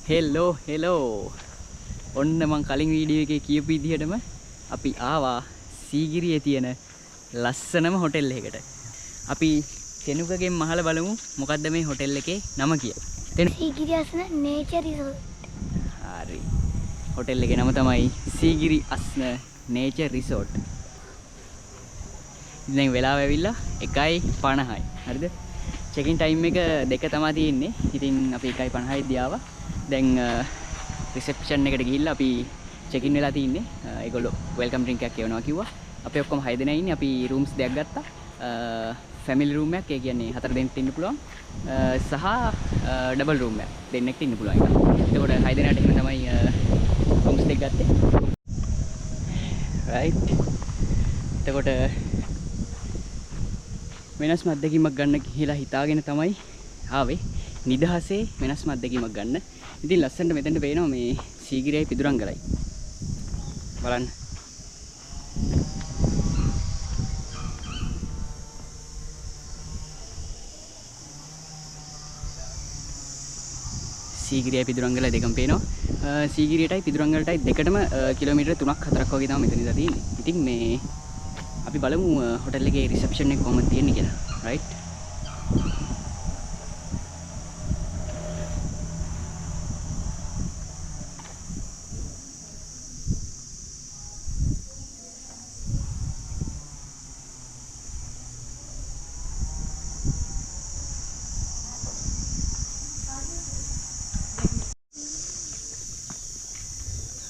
Hello ඔන්න මං කලින් වීඩියෝ එකේ කියපු විදිහටම අපි ආවා සීගිරියේ තියෙන ලස්සනම හොටෙල් එකකට. අපි කෙනුකගෙන් මහල බලමු මොකද්ද මේ හොටෙල් එකේ නම කියලා. Sigiri Asna nature resort. හරි. හොටෙල් එකේ නම තමයි සීගිරි අස්න නේචර් රිසෝට්. දැන් වෙලාව ඇවිල්ලා 1:50යි. හරිද? චෙකින් ටයිම් එක 2 තමයි තියෙන්නේ. ඉතින් අපි 1:50යි දී ආවා. දැන් රිසෙප්ෂන් එකට ගිහිල්ලා අපි චෙකින් වෙලා තින්නේ. ඒගොල්ලෝ වෙල්කම් ඩ්‍රින්ක් එකක් එවනවා කිව්වා. අපි ඔක්කොම 6 දෙනා ඉන්නේ. අපි රූම්ස් දෙකක් ගත්තා. ෆැමිලි රූම් එකක්, ඒ කියන්නේ 4 දෙනෙක් ඉන්න පුළුවන්. සහ ඩබල් රූම් එකක් දෙන්නෙක්ට ඉන්න පුළුවන් එක. එතකොට 6 දෙනාට එහෙම තමයි රූම්ස් දෙක ගත්තේ. රයිට්. එතකොට වෙනස්ම අත්දැකීමක් ගන්න කියලා හිතාගෙන තමයි ආවේ. නිදහසේ වෙනස්ම අත්දැකීමක් ගන්න. ඉතින් ලස්සනට මෙතෙන්ට පේනවා මේ සීගිරියයි පිදුරංගලයි. බලන්න. සීගිරියයි පිදුරංගලයි දෙකම පේනවා. සීගිරියටයි පිදුරංගලටයි දෙකටම කිලෝමීටර් 3ක් 4ක් වගේ තමයි මෙතන ඉඳලා තියෙන්නේ. ඉතින් මේ අපි බලමු හොටෙල් එකේ රිසෙප්ෂන් එක කොහොමද තියෙන්නේ කියලා. රයිට්.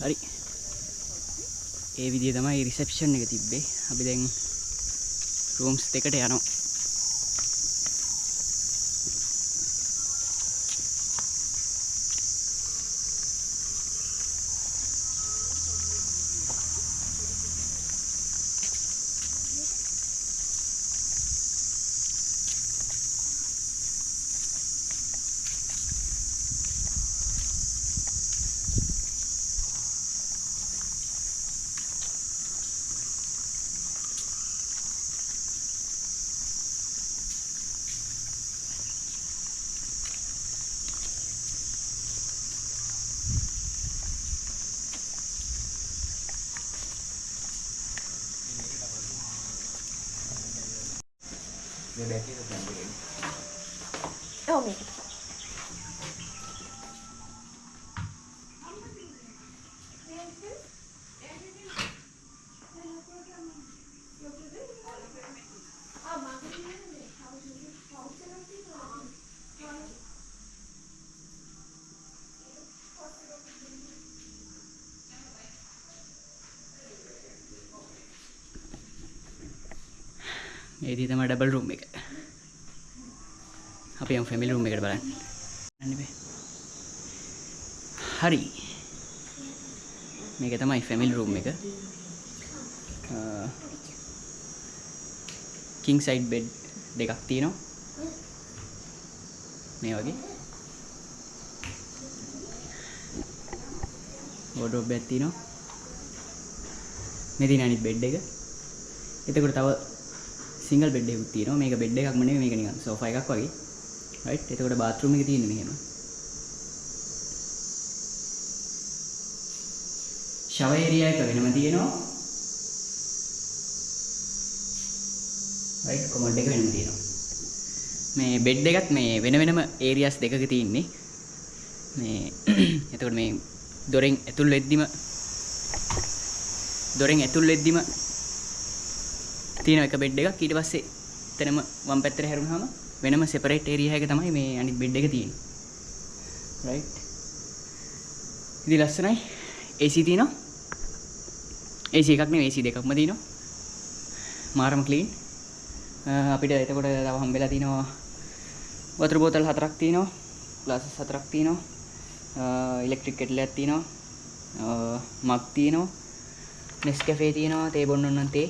හරි. ඒ විදිය තමයි රිසෙප්ෂන් එක තිබ්බේ. අපි දැන් රූම්ස් දෙකට යනවා. Oh, me. මේ විදිය තමයි ඩබල් රූම් එක. අපි යමු ෆැමිලි රූම් එකට බලන්න. අනේ හරි. මේක තමයි ෆැමිලි රූම් එක. කිං සයිඩ් බෙඩ් දෙකක් තියෙනවා. මේ වගේ. වෝඩ්‍රෝබ් එකක් තියෙනවා. මේ තියෙන අනිත් බෙඩ් එක. එතකොට තව සිංගල් බෙඩ් එකක් තියෙනවා. මේක බෙඩ් එකක්ම නෙමෙයි, මේක නිකන් සෝෆා එකක් වගේ. රයිට්. එතකොට බාත්රූම් එක තියෙන්නේ මෙහෙම. ෂවර් ඒරියා එක වෙනම තියෙනවා. රයිට්. කොමෝඩ් එක වෙනම තියෙනවා. මේ බෙඩ් එකත් මේ වෙන වෙනම ඒරියාස් දෙකක තියෙන්නේ. මේ එතකොට මේ දොරෙන් ඇතුල් වෙද්දිම තියෙන එක බෙඩ් එකක්. ඊට පස්සේ එතනම වම් පැත්තට හැරුණාම වෙනම සෙපරේට් ඒරියා එක තමයි මේ අනිත් බෙඩ් එක තියෙන්නේ. රයිට්. ඉතින් ලස්සනයි. AC තියෙනවා. AC එකක් නෙවෙයි, AC දෙකක්ම තියෙනවා. මාරම ක්ලීන්. අපිට එතකොට තව හම්බෙලා තිනවා වතුර බෝතල් 4ක් තියෙනවා. ග්ලාසස් 4ක් තියෙනවා. ඉලෙක්ට්‍රික් කෙටල් එකක් තියෙනවා. මග් තියෙනවා. නෙස්කැෆේ තියෙනවා. තේ බොන්න ඕන නම් තේ.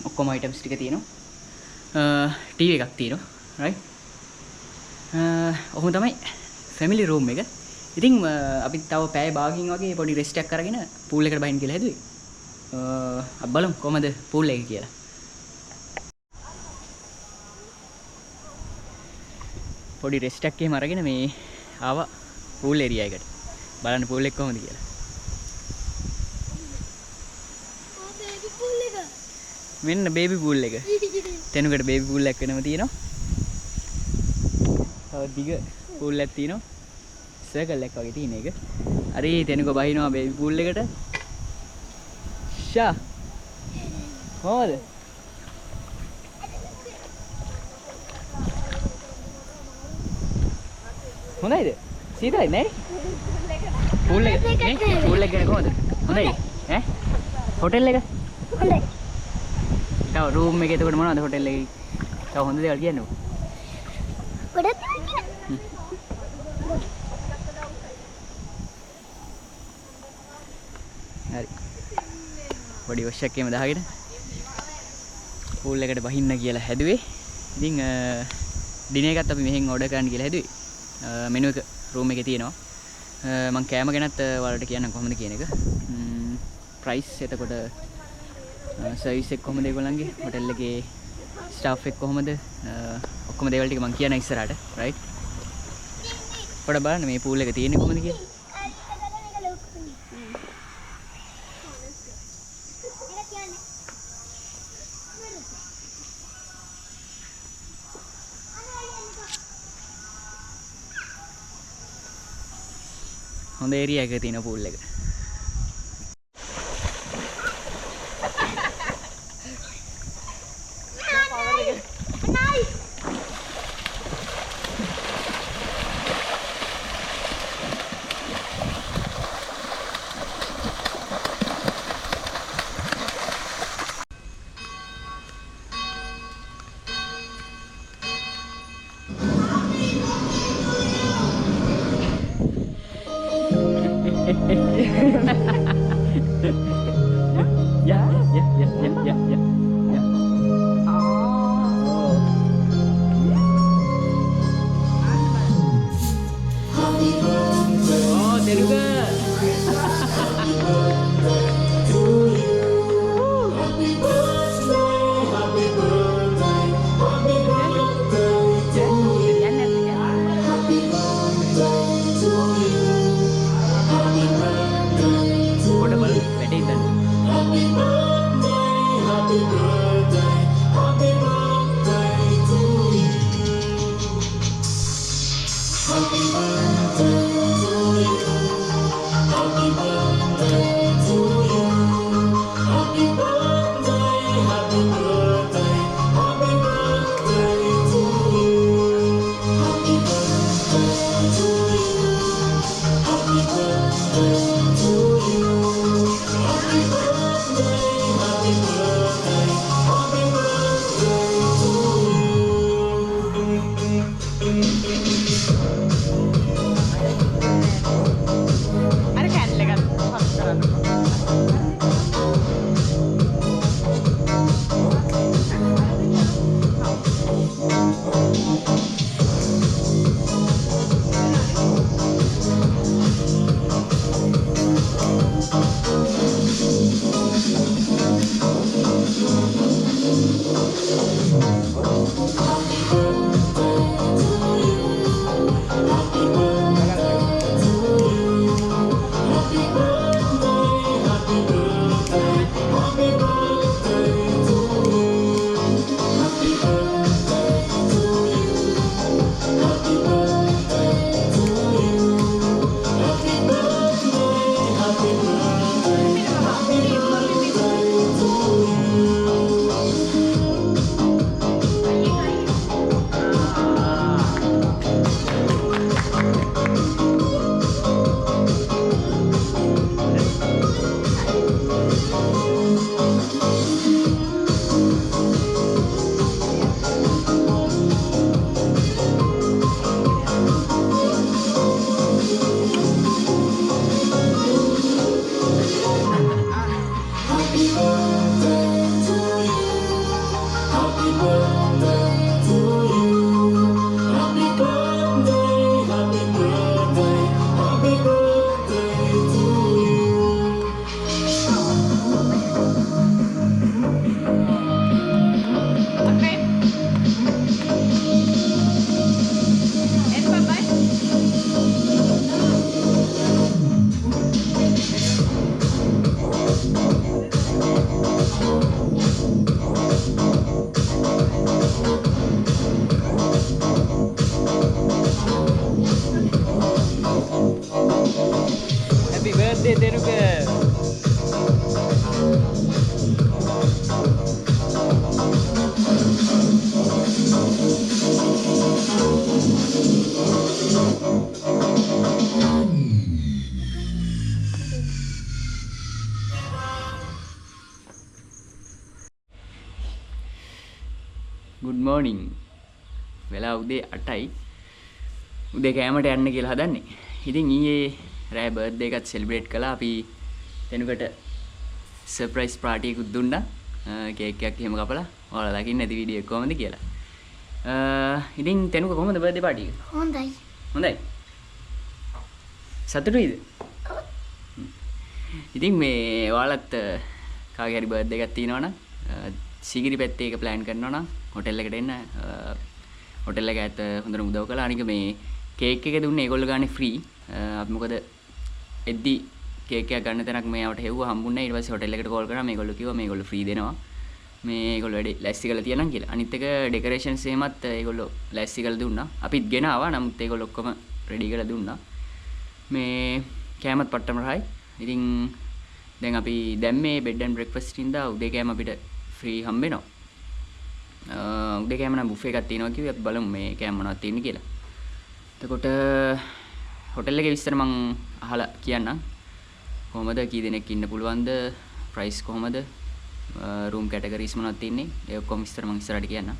ඔක්කොම අයිටම්ස් ටික තියෙනවා. ටීවී එකක් තියෙනවා. රයිට්. ඔහොම තමයි ෆැමිලි රූම් එක. ඉතින් අපි තව පැය භාගකින් වගේ පොඩි රෙස්ට් එකක් අරගෙන පූල් එකට බහින්න කියලා හැදුවේ. අපි බලමු කොහමද පූල් එක කියලා. පොඩි රෙස්ට් එකක් එහෙම අරගෙන මේ ආවා pool area එකට. බලන්න pool එක කොහොමද කියලා. බේබි පූල් එක. මෙන්න baby pool එක. තැනුකට baby pool එකක් වෙනම තියෙනවා. තව දිග pool එකක් තියෙනවා. circle එකක් වගේ තියෙන එක. හරි තැනුක බහිනවා baby pool එකට. ෂා. කොහොමද? හොඳයිද? සීතලයි නෑ? pool එක නේ? pool එක ගැන කොහොමද? හොඳයි. ඈ? හොටෙල් එක? හොඳයි. තව room එකේ එතකොට මොනවද හොටෙල් එකේ? තව හොඳ දේවල් කියන්නකෝ. ගොඩක් හරි. පොඩි වොෂ් එකක් එහෙම දාගෙන pool එකට බහින්න කියලා හැදුවේ. ඉතින් ඩිනර් එකත් අපි මෙහෙන් ඕඩර් කරන්න කියලා හැදුවේ. මෙනු එක room එකේ තියෙනවා. මම කෑම ගැනත් ඔයාලට කියන්නම් කොහොමද කියන එක. ප්‍රයිස් එතකොට සර්විස් එක කොහොමද ඒගොල්ලන්ගේ හොටෙල් එකේ ස්ටාෆ් එක කොහොමද ඔක්කොම දේවල් ටික මම කියන ඉස්සරහට රයිට්. පොඩ බලන්න මේ pool එක තියෙන්නේ කොහොමද කියලා. හොඳ ඒරියා එකක තියෙන pool එක. Ya. Oh, Telugu. Portable, ready then. මෝනින්. වෙලා උදේ 8යි. උදේ කෑමට යන්න කියලා හදන්නේ. ඉතින් ඊයේ රෑ බර්ත්ඩේ එකත් සෙලිබ්‍රේට් කළා. අපි තැනුකට සර්ප්‍රයිස් පාර්ටි එකක් දුන්නා. කේක් එකක් එහෙම කපලා. ඔයාලා දකින්න ඇති වීඩියෝ එක කොහමද කියලා. ඉතින් තැනුක කොහමද බර්ත්ඩේ පාර්ටි එක? හොඳයි. හොඳයි. සතුටුයිද? ඉතින් මේ ඔයාලත් කාගේ හරි බර්ත්ඩේ එකක් තියෙනවා නම් සීගිරි පැත්තේ එක ප්ලෑන් කරනවා නම් හොටෙල් එකට එන්න. හොටෙල් එක ඇත්ත හොඳට උදව් කළා. අනික මේ කේක් එක දුන්නේ ඒගොල්ලෝ ගානේ ෆ්‍රී. අපි මොකද එද්දි කේක් එකක් ගන්න තැනක් මේවට හෙව්වා හම්බුන්නේ. ඊට පස්සේ හොටෙල් එකට කෝල් කරා මේගොල්ලෝ කිව්වා මේගොල්ලෝ ෆ්‍රී දෙනවා. මේ ඒගොල්ලෝ වැඩි ලෑස්ති කරලා තියනම් කියලා. අනිත් එක ඩෙකොරේෂන්ස් එහෙමත් ඒගොල්ලෝ ලෑස්ති කරලා දුන්නා. අපිත් ගෙන ආවා. නමුත් ඒගොල්ලෝ ඔක්කොම රෙඩි කරලා දුන්නා. මේ කෑමත් පට්ටම රහයි. ඉතින් දැන් අපි දැන් මේ බෙඩ් ඇන්ඩ් බ්‍රෙක්ෆාස්ට් ඉඳලා උදේ කෑම අපිට ෆ්‍රී හම්බ වෙනවා. උදේ කෑම නම් බුෆේ එකක් තියෙනවා කිව්වේ. අපි බලමු මේ කෑම මොනවද තියෙන්නේ කියලා. එතකොට හොටෙල් එකේ විස්තර මම අහලා කියන්නම්. කොහමද කී දෙනෙක් ඉන්න පුළුවන්ද? ප්‍රයිස් කොහමද? රූම් කැටගරිස් මොනවද තියෙන්නේ? ඒ ඔක්කොම විස්තර මම ඉස්සරහට කියන්නම්.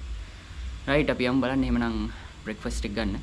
රයිට් අපි යමු බලන්න එහෙමනම් බ්‍රෙක්ෆාස්ට් එක ගන්න.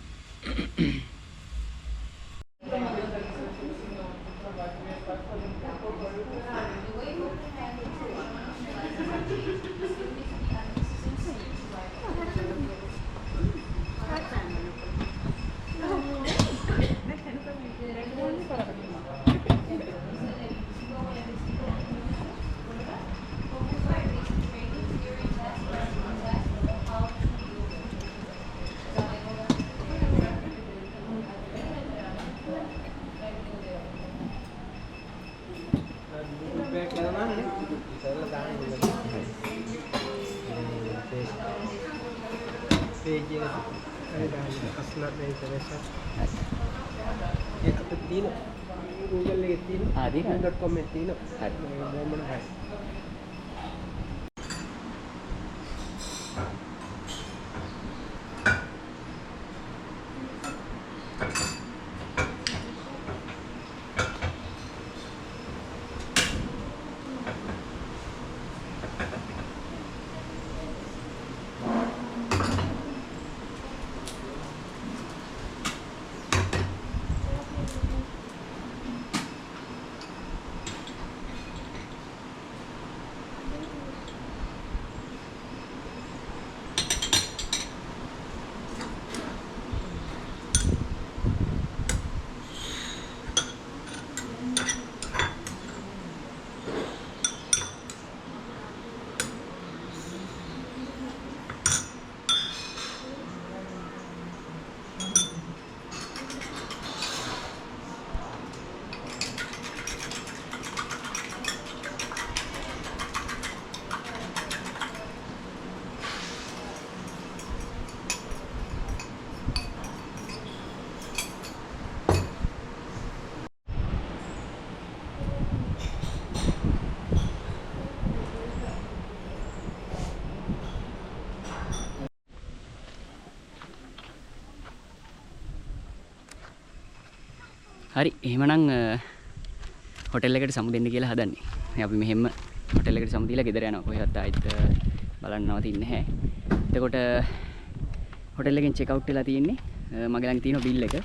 .com එකේ තියෙනවා. හරි. මොන හරි. හරි එහෙමනම් හොටෙල් එකට සමු දෙන්න කියලා හදන්නේ. අපි මෙහෙම හොටෙල් එකට සමු දීලා ගෙදර යනවා. කොහෙවත් ආයෙත් බලන්න නවතින්නේ නැහැ. එතකොට හොටෙල් එකෙන් චෙක් අවුට් වෙලා තියෙන්නේ. මගේ ළඟ තියෙන බිල් එක.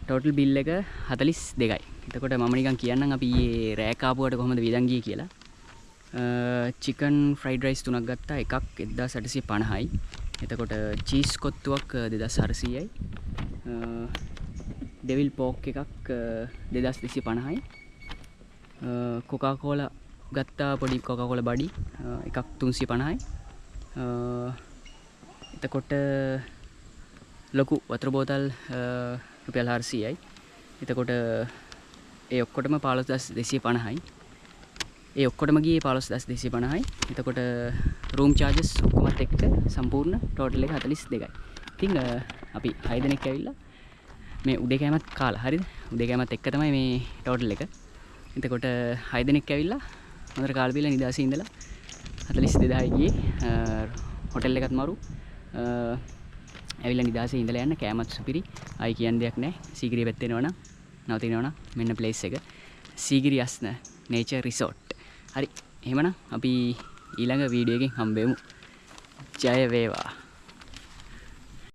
ටෝටල් බිල් එක 42යි. එතකොට මම නිකන් කියන්නම් අපි ඊයේ රෑ කාපුවට කොහොමද වියදම් ගියේ කියලා. චිකන් ෆ්‍රයිඩ් රයිස් 3ක් ගත්තා. එකක් 1850යි. එතකොට චීස් කොත්තුවක් 2400යි. ඩෙවිල් පෝක් එකක් 2250යි. කොකාකෝලා ගත්තා පොඩි කොකාකෝලා බඩි එකක් 350යි. එතකොට ලොකු වතුර බෝතල් රුපියල් 400යි. එතකොට ඒ ඔක්කොටම 15250යි. ඒ ඔක්කොටම ගියේ 15250යි. එතකොට රූම් චාර්ජස් ඔක්කොමත් එක්ක සම්පූර්ණ ටෝටල් එක 42යි. ඉතින් අපි 6 දෙනෙක් ඇවිල්ලා මේ උදේ කෑමත් කාලා හරිද? උදේ කෑමත් එක්ක තමයි මේ ටෝටල් එක. එතකොට 6 දෙනෙක් ඇවිල්ලා හොඳට කාලා බීලා නිදාසේ ඉඳලා 42000යි ගියේ. හොටෙල් එකත් මරු. ඇවිල්ලා නිදාසේ ඉඳලා යන්න කෑමත් සුපිරි. ආයි කියන්න දෙයක් නැහැ. සීගිරිය පැත්තේ එනවනම් නවතිනවනම් මෙන්න ප්ලේස් එක. Sigiri Asna nature resort. හරි. එහෙමනම් අපි ඊළඟ වීඩියෝ එකකින් හම්බෙමු. ජය වේවා.